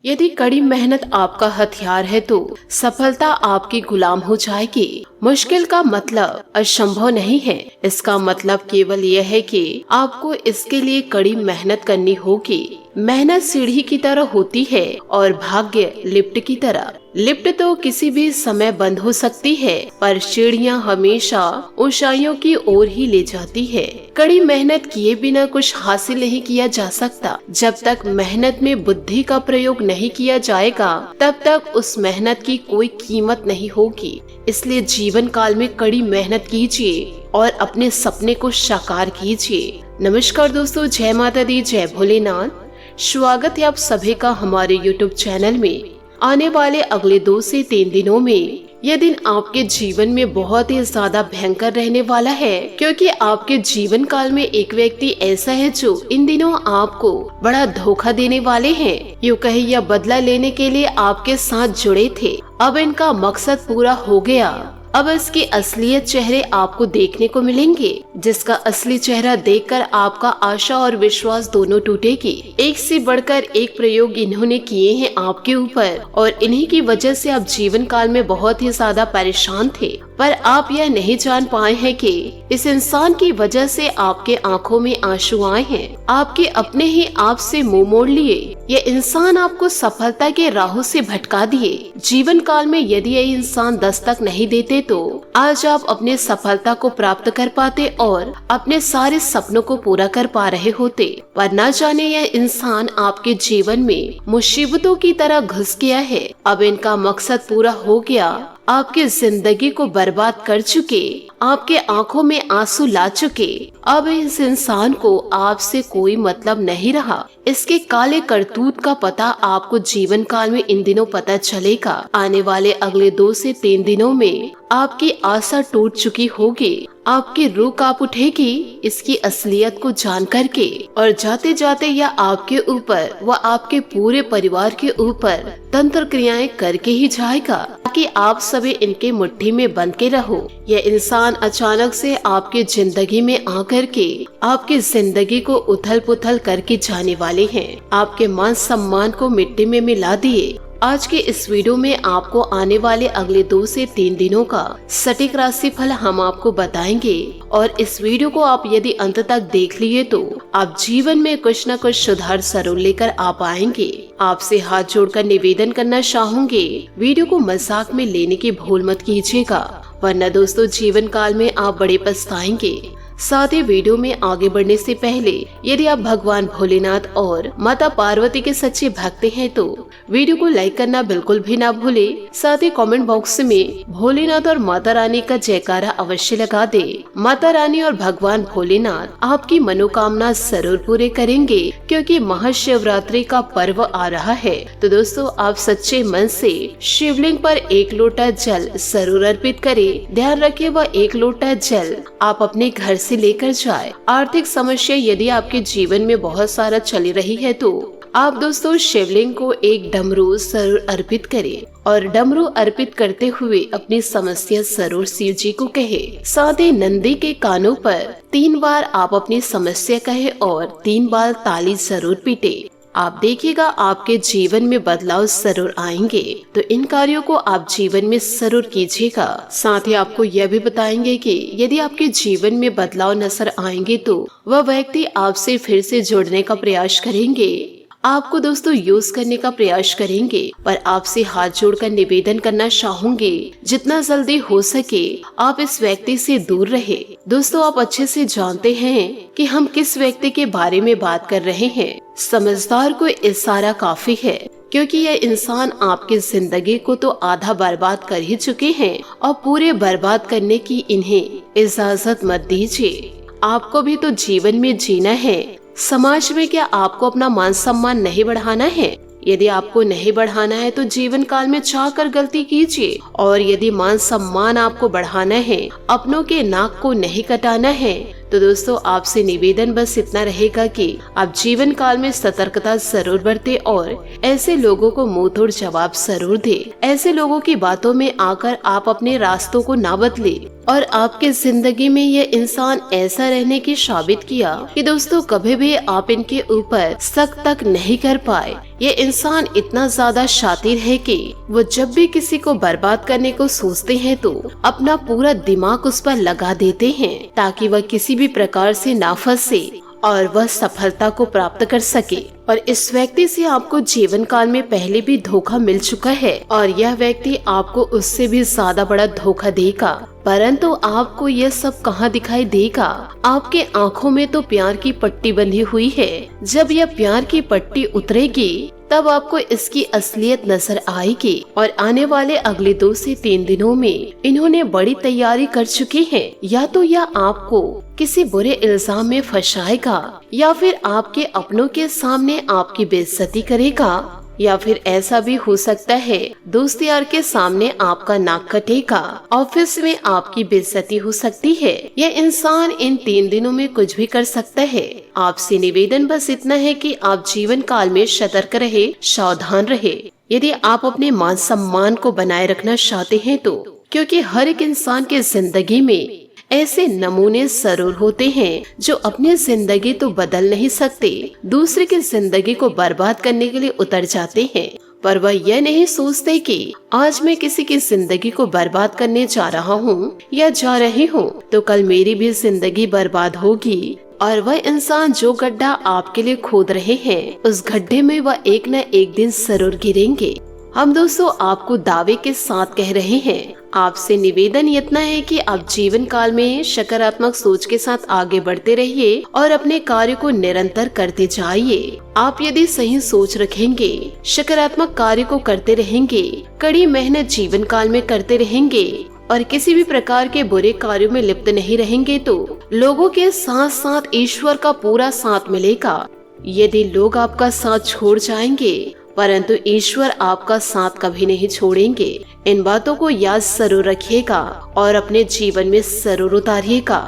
यदि कड़ी मेहनत आपका हथियार है तो सफलता आपकी गुलाम हो जाएगी। मुश्किल का मतलब असंभव नहीं है, इसका मतलब केवल यह है कि आपको इसके लिए कड़ी मेहनत करनी होगी। मेहनत सीढ़ी की तरह होती है और भाग्य लिफ्ट की तरह। लिफ्ट तो किसी भी समय बंद हो सकती है, पर सीढ़ियां हमेशा ऊंचाइयों की ओर ही ले जाती है। कड़ी मेहनत किए बिना कुछ हासिल नहीं किया जा सकता। जब तक मेहनत में बुद्धि का प्रयोग नहीं किया जाएगा, तब तक उस मेहनत की कोई कीमत नहीं होगी। इसलिए जीवन काल में कड़ी मेहनत कीजिए और अपने सपने को साकार कीजिए। नमस्कार दोस्तों, जय माता दी, जय भोलेनाथ। स्वागत है आप सभी का हमारे YouTube चैनल में। आने वाले अगले 2 से 3 दिनों में यह दिन आपके जीवन में बहुत ही ज्यादा भयंकर रहने वाला है, क्योंकि आपके जीवन काल में एक व्यक्ति ऐसा है जो इन दिनों आपको बड़ा धोखा देने वाले हैं। यूँ कहे या बदला लेने के लिए आपके साथ जुड़े थे। अब इनका मकसद पूरा हो गया। अब इसके असलियत चेहरे आपको देखने को मिलेंगे, जिसका असली चेहरा देखकर आपका आशा और विश्वास दोनों टूटेगी। एक से बढ़कर एक प्रयोग इन्होंने किए हैं आपके ऊपर, और इन्हीं की वजह से आप जीवन काल में बहुत ही ज्यादा परेशान थे। पर आप यह नहीं जान पाए हैं कि इस इंसान की वजह से आपके आंखों में आंसू आए हैं। आपके अपने ही आप से मुंह मोड़ लिए। यह इंसान आपको सफलता के राहों से भटका दिए। जीवन काल में यदि ये इंसान दस्तक नहीं देते तो आज आप अपने सफलता को प्राप्त कर पाते और अपने सारे सपनों को पूरा कर पा रहे होते। पर न जाने यह इंसान आपके जीवन में मुसीबतों की तरह घुस गया है। अब इनका मकसद पूरा हो गया। आपकी जिंदगी को बर्बाद कर चुके, आपके आंखों में आंसू ला चुके। अब इस इंसान को आपसे कोई मतलब नहीं रहा। इसके काले करतूत का पता आपको जीवन काल में इन दिनों पता चलेगा। आने वाले अगले 2 से 3 दिनों में आपकी आशा टूट चुकी होगी। आपकी रूह कांप उठेगी इसकी असलियत को जान करके, और जाते जाते यह आपके ऊपर व आपके पूरे परिवार के ऊपर तंत्र क्रियाएं करके ही जाएगा, ताकि आप सभी इनके मुट्ठी में बंद के रहो। यह इंसान अचानक से आपके जिंदगी में आकर के आपकी जिंदगी को उथल पुथल करके जाने वाले हैं। आपके मान सम्मान को मिट्टी में मिला दिए। आज के इस वीडियो में आपको आने वाले अगले 2 से 3 दिनों का सटीक राशि फल हम आपको बताएंगे, और इस वीडियो को आप यदि अंत तक देख लिए तो आप जीवन में कुछ न कुछ सुधार जरूर लेकर आ पाएंगे। आपसे हाथ जोड़कर निवेदन करना चाहूंगे, वीडियो को मजाक में लेने की भूल मत कीजिएगा, वरना दोस्तों जीवन काल में आप बड़े पछताएंगे। साथ ही वीडियो में आगे बढ़ने से पहले यदि आप भगवान भोलेनाथ और माता पार्वती के सच्चे भक्त हैं तो वीडियो को लाइक करना बिल्कुल भी ना भूले। साथ ही कमेंट बॉक्स में भोलेनाथ और माता रानी का जयकारा अवश्य लगा दे। माता रानी और भगवान भोलेनाथ आपकी मनोकामना जरूर पूरे करेंगे, क्योंकि महाशिवरात्रि का पर्व आ रहा है। तो दोस्तों आप सच्चे मन से शिवलिंग पर 1 लोटा जल जरूर अर्पित करें। ध्यान रखिए वह 1 लोटा जल आप अपने घर से लेकर जाए। आर्थिक समस्या यदि आपके जीवन में बहुत सारा चली रही है तो आप दोस्तों शिवलिंग को 1 डमरू जरूर अर्पित करें, और डमरू अर्पित करते हुए अपनी समस्या जरूर शिव जी को कहे। साथ ही नंदी के कानों पर 3 बार आप अपनी समस्या कहे और 3 बार ताली जरूर पीटे। आप देखिएगा आपके जीवन में बदलाव जरूर आएंगे। तो इन कार्यों को आप जीवन में जरूर कीजिएगा। साथ ही आपको यह भी बताएंगे कि यदि आपके जीवन में बदलाव नजर आएंगे तो वह व्यक्ति आपसे फिर से जुड़ने का प्रयास करेंगे, आपको दोस्तों यूज करने का प्रयास करेंगे। पर आपसे हाथ जोड़कर निवेदन करना चाहूंगे, जितना जल्दी हो सके आप इस व्यक्ति से दूर रहे। दोस्तों आप अच्छे से जानते हैं कि हम किस व्यक्ति के बारे में बात कर रहे हैं। समझदार को इशारा काफी है, क्योंकि यह इंसान आपकी जिंदगी को तो आधा बर्बाद कर ही चुके हैं, और पूरे बर्बाद करने की इन्हें इजाजत मत दीजिए। आपको भी तो जीवन में जीना है। समाज में क्या आपको अपना मान सम्मान नहीं बढ़ाना है? यदि आपको नहीं बढ़ाना है तो जीवन काल में चाहकर गलती कीजिए, और यदि मान सम्मान आपको बढ़ाना है, अपनों के नाक को नहीं कटाना है, तो दोस्तों आपसे निवेदन बस इतना रहेगा कि आप जीवन काल में सतर्कता जरूर बरते और ऐसे लोगों को मुंह तोड़ जवाब जरूर दे। ऐसे लोगों की बातों में आकर आप अपने रास्तों को ना बदले। और आपके जिंदगी में ये इंसान ऐसा रहने की साबित किया कि दोस्तों कभी भी आप इनके ऊपर शक तक नहीं कर पाए। ये इंसान इतना ज्यादा शातिर है कि वो जब भी किसी को बर्बाद करने को सोचते हैं तो अपना पूरा दिमाग उस पर लगा देते हैं ताकि वह किसी भी प्रकार से ना फंसे और वह सफलता को प्राप्त कर सके। और इस व्यक्ति से आपको जीवन काल में पहले भी धोखा मिल चुका है और यह व्यक्ति आपको उससे भी ज्यादा बड़ा धोखा देगा, परंतु आपको यह सब कहाँ दिखाई देगा। आपके आंखों में तो प्यार की पट्टी बंधी हुई है, जब यह प्यार की पट्टी उतरेगी तब आपको इसकी असलियत नजर आएगी। और आने वाले अगले 2 से 3 दिनों में इन्होंने बड़ी तैयारी कर चुकी है। या तो यह आपको किसी बुरे इल्जाम में फंसाएगा या फिर आपके अपनों के सामने आपकी बेइज्जती करेगा, या फिर ऐसा भी हो सकता है दोस्त यार के सामने आपका नाक कटेगा, ऑफिस में आपकी बेइज्जती हो सकती है। यह इंसान इन 3 दिनों में कुछ भी कर सकता है। आपसे निवेदन बस इतना है कि आप जीवन काल में सतर्क रहे, सावधान रहे। यदि आप अपने मान सम्मान को बनाए रखना चाहते हैं तो, क्योंकि हर एक इंसान के जिंदगी में ऐसे नमूने जरूर होते हैं जो अपनी जिंदगी तो बदल नहीं सकते, दूसरे की जिंदगी को बर्बाद करने के लिए उतर जाते हैं, पर वह यह नहीं सोचते कि आज मैं किसी की जिंदगी को बर्बाद करने जा रहा हूँ या जा रही हूँ तो कल मेरी भी जिंदगी बर्बाद होगी। और वह इंसान जो गड्ढा आपके लिए खोद रहे हैं उस गड्ढे में वह एक न एक दिन जरूर गिरेंगे। हम दोस्तों आपको दावे के साथ कह रहे हैं, आपसे निवेदन इतना है कि आप जीवन काल में सकारात्मक सोच के साथ आगे बढ़ते रहिए और अपने कार्य को निरंतर करते जाइए। आप यदि सही सोच रखेंगे, सकारात्मक कार्य को करते रहेंगे, कड़ी मेहनत जीवन काल में करते रहेंगे और किसी भी प्रकार के बुरे कार्यों में लिप्त नहीं रहेंगे तो लोगों के साथ साथ ईश्वर का पूरा साथ मिलेगा। यदि लोग आपका साथ छोड़ जाएंगे परंतु ईश्वर आपका साथ कभी नहीं छोड़ेंगे। इन बातों को याद जरूर रखिएगा और अपने जीवन में जरूर उतारिएगा।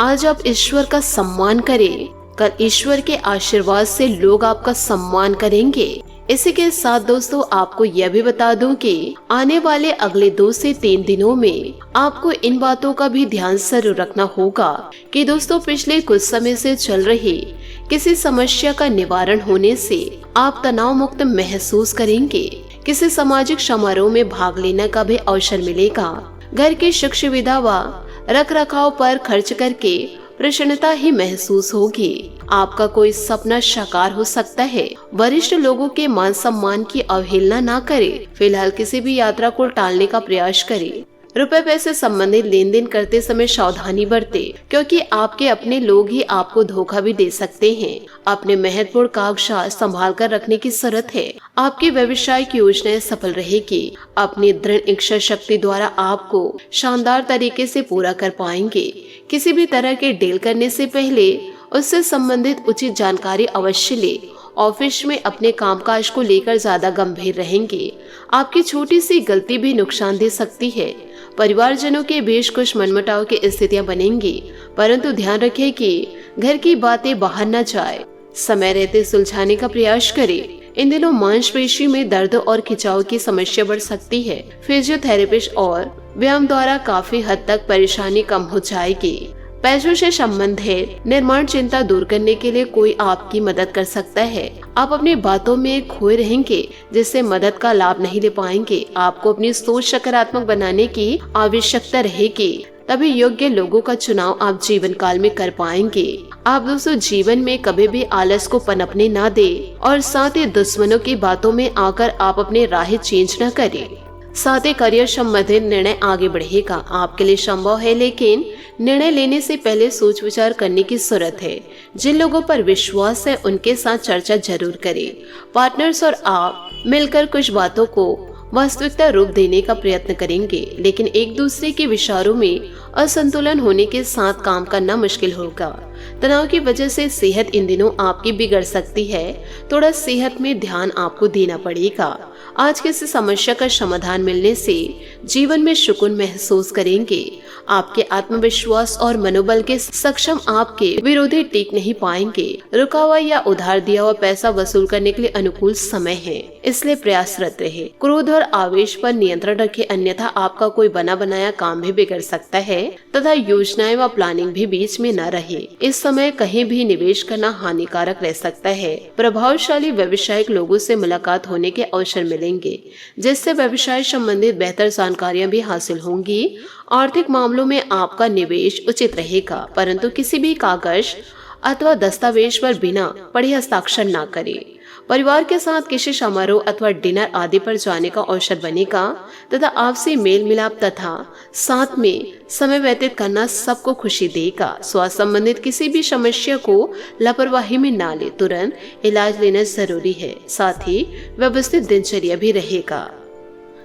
आज आप ईश्वर का सम्मान करें, कल ईश्वर के आशीर्वाद से लोग आपका सम्मान करेंगे। इसी के साथ दोस्तों आपको यह भी बता दूं कि आने वाले अगले 2 से 3 दिनों में आपको इन बातों का भी ध्यान जरूर रखना होगा कि दोस्तों पिछले कुछ समय से चल रही किसी समस्या का निवारण होने से आप तनाव मुक्त महसूस करेंगे। किसी सामाजिक समारोह में भाग लेने का भी अवसर मिलेगा। घर की सुख सुविधा व रख रखाव पर खर्च करके प्रसन्नता ही महसूस होगी। आपका कोई सपना साकार हो सकता है। वरिष्ठ लोगों के मान सम्मान की अवहेलना ना करें। फिलहाल किसी भी यात्रा को टालने का प्रयास करें। रुपए पैसे संबंधित लेन देन करते समय सावधानी बरतें, क्योंकि आपके अपने लोग ही आपको धोखा भी दे सकते हैं। अपने महत्वपूर्ण कागजात संभाल कर रखने की जरूरत है। आपकी व्यवसायिक योजनाएं सफल रहेगी। अपनी दृढ़ इच्छा शक्ति द्वारा आपको शानदार तरीके से पूरा कर पाएंगे। किसी भी तरह के डील करने से पहले उससे संबंधित उचित जानकारी अवश्य ले। ऑफिस में अपने कामकाज को लेकर ज्यादा गंभीर रहेंगे। आपकी छोटी सी गलती भी नुकसान दे सकती है। परिवारजनों के बीच कुछ मनमुटाव की स्थितियां बनेंगी, परंतु ध्यान रखें कि घर की बातें बाहर न जाए। समय रहते सुलझाने का प्रयास करें। इन दिनों मांसपेशी में दर्द और खिंचाव की समस्या बढ़ सकती है। फिजियोथेरेपिस्ट और व्यायाम द्वारा काफी हद तक परेशानी कम हो जाएगी। पैसों से संबंधित निर्माण चिंता दूर करने के लिए कोई आपकी मदद कर सकता है। आप अपनी बातों में खोए रहेंगे, जिससे मदद का लाभ नहीं ले पाएंगे। आपको अपनी सोच सकारात्मक बनाने की आवश्यकता रहेगी, तभी योग्य लोगों का चुनाव आप जीवन काल में कर पाएंगे। आप दोस्तों जीवन में कभी भी आलस को पनपने ना दे और साथ ही दुश्मनों की बातों में आकर आप अपने राह चेंज न करें। साथ ही करियर संबंधित निर्णय आगे बढ़ेगा। आपके लिए संभव है, लेकिन निर्णय लेने से पहले सोच विचार करने की जरूरत है। जिन लोगों पर विश्वास है उनके साथ चर्चा जरूर करें। पार्टनर्स और आप मिलकर कुछ बातों को वास्तविकता रूप देने का प्रयत्न करेंगे, लेकिन एक दूसरे के विचारों में असंतुलन होने के साथ काम करना मुश्किल होगा। तनाव की वजह से सेहत इन दिनों आपकी बिगड़ सकती है। थोड़ा सेहत में ध्यान आपको देना पड़ेगा। आज किसी समस्या का समाधान मिलने से जीवन में सुकून महसूस करेंगे। आपके आत्मविश्वास और मनोबल के सक्षम आपके विरोधी टिक नहीं पाएंगे। रुका हुआ या उधार दिया हुआ पैसा वसूल करने के लिए अनुकूल समय है, इसलिए प्रयासरत रहे। क्रोध और आवेश पर नियंत्रण रखें, अन्यथा आपका कोई बना बनाया काम भी बिगड़ सकता है। तथा योजनाएं व प्लानिंग भी बीच में न रहे। इस समय कहीं भी निवेश करना हानिकारक रह सकता है। प्रभावशाली व्यवसायिक लोगों से मुलाकात होने के अवसर मिलेंगे, जिससे व्यवसाय संबंधित बेहतर जानकारियां भी हासिल होंगी। आर्थिक मामलों में आपका निवेश उचित रहेगा, परंतु किसी भी कागज अथवा दस्तावेज पर बिना पढ़े हस्ताक्षर न करें। परिवार के साथ किसी समारोह अथवा डिनर आदि पर जाने का अवसर बनेगा तथा आपसी मेल मिलाप तथा साथ में समय व्यतीत करना सबको खुशी देगा। स्वास्थ्य संबंधित किसी भी समस्या को लापरवाही में ना ले, तुरंत इलाज लेना जरूरी है। साथ ही व्यवस्थित दिनचर्या भी रहेगा।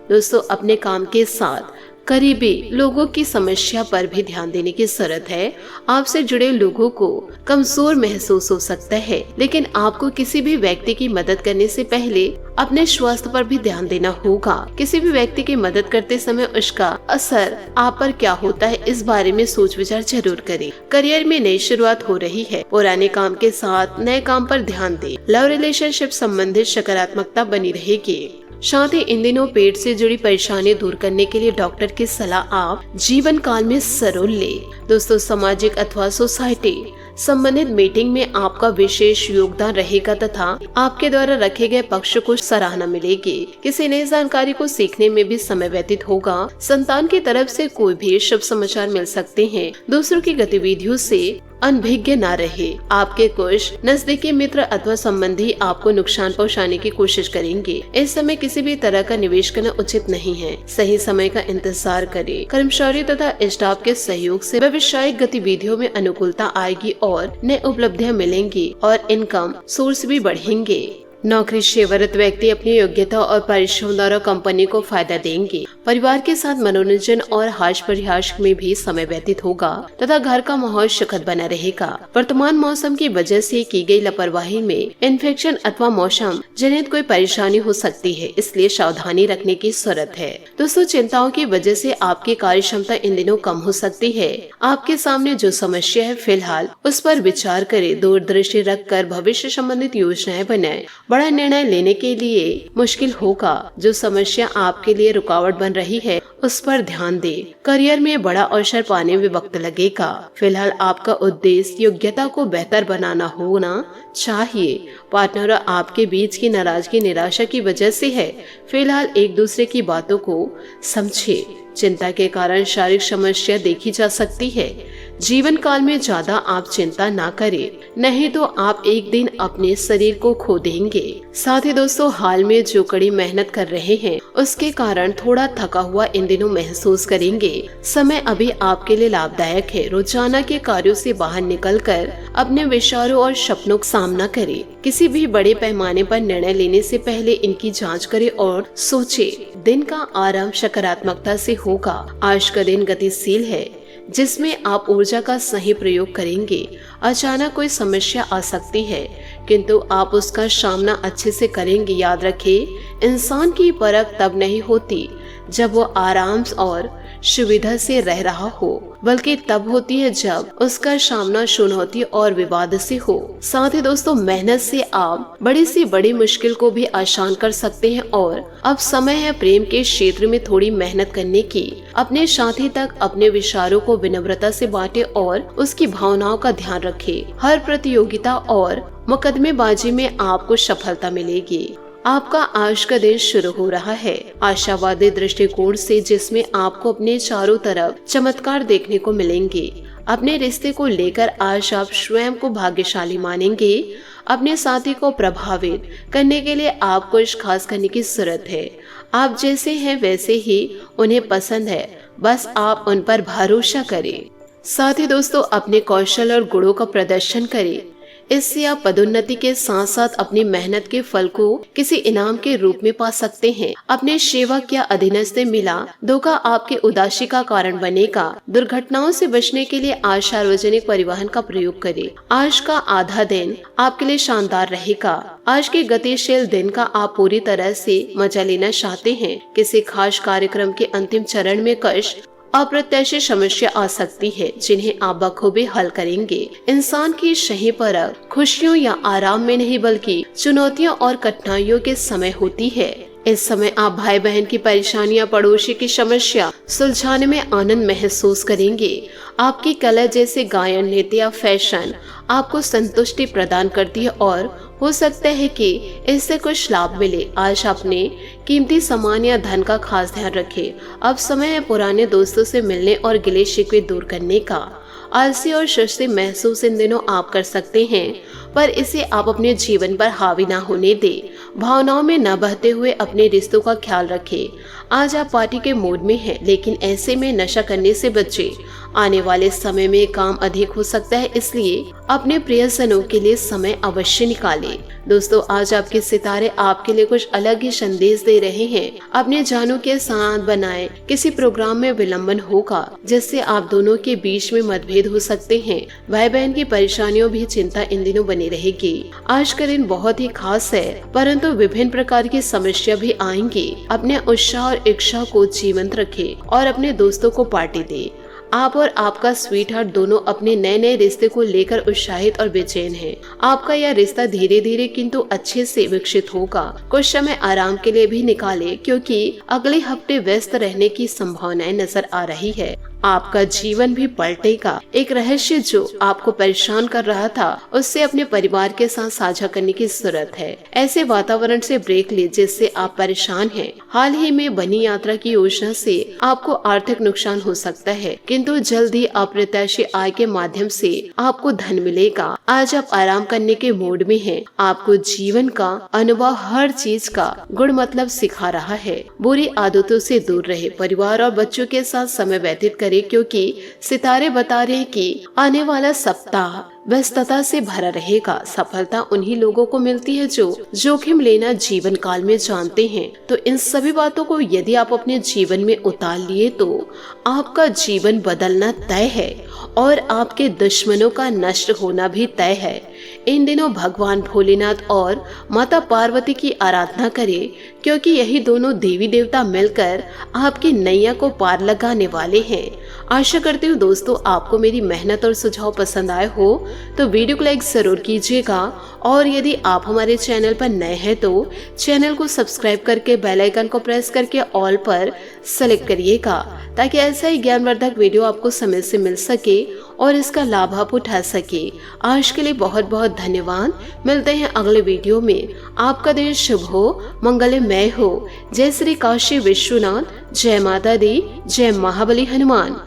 दोस्तों, अपने काम के साथ करीबी लोगों की समस्या पर भी ध्यान देने की जरूरत है। आपसे जुड़े लोगों को कमजोर महसूस हो सकता है, लेकिन आपको किसी भी व्यक्ति की मदद करने से पहले अपने स्वास्थ्य पर भी ध्यान देना होगा। किसी भी व्यक्ति की मदद करते समय उसका असर आप पर क्या होता है, इस बारे में सोच विचार जरूर करें। करियर में नई शुरुआत हो रही है, पुराने काम के साथ नए काम पर ध्यान दें। लव रिलेशनशिप संबंधित सकारात्मकता बनी रहेगी। साथ ही इन दिनों पेट से जुड़ी परेशानी दूर करने के लिए डॉक्टर की सलाह आप जीवन काल में जरूर ले। दोस्तों, सामाजिक अथवा सोसाइटी संबंधित मीटिंग में आपका विशेष योगदान रहेगा तथा आपके द्वारा रखे गए पक्ष को सराहना मिलेगी। किसी नई जानकारी को सीखने में भी समय व्यतीत होगा। संतान की तरफ से कोई भी शुभ समाचार मिल सकते हैं। दूसरों की गतिविधियों से अनभिज्ञ न रहे। आपके कुछ नजदीकी मित्र अथवा संबंधी आपको नुकसान पहुंचाने की कोशिश करेंगे। इस समय किसी भी तरह का निवेश करना उचित नहीं है। सही समय का इंतजार करें। कर्मचारी तथा स्टाफ के सहयोग से व्यवसायिक गतिविधियों में अनुकूलता आएगी और नई उपलब्धियां मिलेंगी और इनकम सोर्स भी बढ़ेंगे। नौकरी सेवारत व्यक्ति अपनी योग्यता और परिश्रम द्वारा कंपनी को फायदा देंगे। परिवार के साथ मनोरंजन और हास्य परिहास में भी समय व्यतीत होगा तथा घर का माहौल सुखद बना रहेगा। वर्तमान मौसम की वजह से की गई लापरवाही में इन्फेक्शन अथवा मौसम जनित कोई परेशानी हो सकती है, इसलिए सावधानी रखने की जरूरत है। दोस्तों, चिंताओं की वजह से आपकी कार्य क्षमता इन दिनों कम हो सकती है। आपके सामने जो समस्या है फिलहाल उस पर विचार करें। दूरदृष्टि रखकर भविष्य संबंधित योजनाएं बनाएं। बड़ा निर्णय लेने के लिए मुश्किल होगा। जो समस्या आपके लिए रुकावट बन रही है उस पर ध्यान दें। करियर में बड़ा अवसर पाने में वक्त लगेगा। फिलहाल आपका उद्देश्य योग्यता को बेहतर बनाना होना चाहिए। पार्टनर और आपके बीच की नाराजगी निराशा की वजह से है। फिलहाल एक दूसरे की बातों को समझे। चिंता के कारण शारीरिक समस्या देखी जा सकती है। जीवन काल में ज्यादा आप चिंता ना करें, नहीं तो आप एक दिन अपने शरीर को खो देंगे। साथ ही दोस्तों, हाल में जो कड़ी मेहनत कर रहे हैं उसके कारण थोड़ा थका हुआ इन दिनों महसूस करेंगे। समय अभी आपके लिए लाभदायक है। रोजाना के कार्यों से बाहर निकलकर अपने विचारों और सपनों का सामना करें। किसी भी बड़े पैमाने पर निर्णय लेने से पहले इनकी जांच करें और सोचे। दिन का आरंभ सकारात्मकता से होगा। आज का दिन गतिशील है, जिसमें आप ऊर्जा का सही प्रयोग करेंगे। अचानक कोई समस्या आ सकती है, किंतु आप उसका सामना अच्छे से करेंगे। याद रखें, इंसान की परख तब नहीं होती जब वो आराम और सुविधा से रह रहा हो, बल्कि तब होती है जब उसका सामना चुनौती और विवाद से हो। साथ ही दोस्तों, मेहनत से आप बड़ी से बड़ी मुश्किल को भी आसान कर सकते हैं और अब समय है प्रेम के क्षेत्र में थोड़ी मेहनत करने की। अपने साथी तक अपने विचारों को विनम्रता से बांटे और उसकी भावनाओं का ध्यान रखें। हर प्रतियोगिता और मुकदमेबाजी में आपको सफलता मिलेगी। आपका आज का दिन शुरू हो रहा है आशावादी दृष्टिकोण से, जिसमें आपको अपने चारों तरफ चमत्कार देखने को मिलेंगे। अपने रिश्ते को लेकर आज आप स्वयं को भाग्यशाली मानेंगे। अपने साथी को प्रभावित करने के लिए आप कुछ खास करने की जरूरत है। आप जैसे हैं वैसे ही उन्हें पसंद है, बस आप उन पर भरोसा करें। साथ ही दोस्तों, अपने कौशल और गुणों का प्रदर्शन करें। इससे आप पदोन्नति के साथ साथ अपनी मेहनत के फल को किसी इनाम के रूप में पा सकते हैं। अपने सेवक या अधीनस्थ से मिला धोखा आपके उदासी का कारण बनेगा। दुर्घटनाओं से बचने के लिए आज सार्वजनिक परिवहन का प्रयोग करें। आज का आधा दिन आपके लिए शानदार रहेगा। आज के गतिशील दिन का आप पूरी तरह से मजा लेना चाहते हैं। किसी खास कार्यक्रम के अंतिम चरण में कष्ट अप्रत्याशित समस्या आ सकती है, जिन्हें आप बखूबी हल करेंगे। इंसान की सही परख खुशियों या आराम में नहीं, बल्कि चुनौतियों और कठिनाइयों के समय होती है। इस समय आप भाई बहन की परेशानियां, पड़ोसी की समस्या सुलझाने में आनंद महसूस करेंगे। आपकी कला जैसे गायन, नृत्य या फैशन आपको संतुष्टि प्रदान करती है और हो सकता है कि इससे कुछ लाभ मिले। आज अपने कीमती सामान या धन का खास ध्यान रखें। अब समय है पुराने दोस्तों से मिलने और गिले शिकवे दूर करने का। आलसी और सुस्ती महसूस इन दिनों आप कर सकते हैं, पर इसे आप अपने जीवन पर हावी ना होने दें। भावनाओं में न बहते हुए अपने रिश्तों का ख्याल रखें। आज आप पार्टी के मूड में हैं, लेकिन ऐसे में नशा करने से बचें। आने वाले समय में काम अधिक हो सकता है, इसलिए अपने प्रियजनों के लिए समय अवश्य निकालें। दोस्तों, आज आपके सितारे आपके लिए कुछ अलग ही संदेश दे रहे हैं। अपने जानों के साथ बनाए किसी प्रोग्राम में विलंबन होगा, जिससे आप दोनों के बीच में मतभेद हो सकते हैं। भाई बहन की परेशानियों भी चिंता इन दिनों बनी रहेगी। आज का दिन बहुत ही खास है, परंतु विभिन्न प्रकार की समस्या भी आएंगी। अपने उत्साह और इच्छा को जीवंत रखें और अपने दोस्तों को पार्टी दें। आप और आपका स्वीट हार्ट दोनों अपने नए नए रिश्ते को लेकर उत्साहित और बेचैन हैं। आपका यह रिश्ता धीरे धीरे किंतु अच्छे से विकसित होगा। कुछ समय आराम के लिए भी निकालें, क्योंकि अगले हफ्ते व्यस्त रहने की संभावनाएं नजर आ रही है। आपका जीवन भी पलटेगा। एक रहस्य जो आपको परेशान कर रहा था, उससे अपने परिवार के साथ साझा करने की जरूरत है। ऐसे वातावरण से ब्रेक ले जिससे आप परेशान हैं। हाल ही में बनी यात्रा की योजना से आपको आर्थिक नुकसान हो सकता है, किंतु जल्द ही अप्रत्याशित आय के माध्यम से आपको धन मिलेगा। आज आप आराम करने के मूड में हैं। आपको जीवन का अनुभव हर चीज का गुण मतलब सिखा रहा है। बुरी आदतों से दूर रहे, परिवार और बच्चों के साथ समय व्यतीत करें, क्योंकि सितारे बता रहे हैं कि आने वाला सप्ताह व्यस्तता से भरा रहेगा। सफलता उन्हीं लोगों को मिलती है जो जोखिम लेना जीवन काल में जानते हैं। तो इन सभी बातों को यदि आप अपने जीवन में उतार लिए तो आपका जीवन बदलना तय है और आपके दुश्मनों का नष्ट होना भी तय है। इन दिनों भगवान भोलेनाथ और माता पार्वती की आराधना करें, क्योंकि यही दोनों देवी देवता मिलकर आपकी नैया को पार लगाने वाले हैं। आशा करती हूँ दोस्तों आपको मेरी मेहनत और सुझाव पसंद आए हो, तो वीडियो को लाइक जरूर कीजिएगा और यदि आप हमारे चैनल पर नए हैं तो चैनल को सब्सक्राइब करके बेल आइकन को प्रेस करके ऑल पर सेलेक्ट करिएगा, ताकि ऐसा ही ज्ञानवर्धक वीडियो आपको समय से मिल सके और इसका लाभ आप उठा सके। आज के लिए बहुत बहुत धन्यवाद। मिलते हैं अगले वीडियो में। आपका दिन शुभ हो, मंगलमय हो। जय श्री काशी विश्वनाथ, जय माता दी, जय महाबली हनुमान।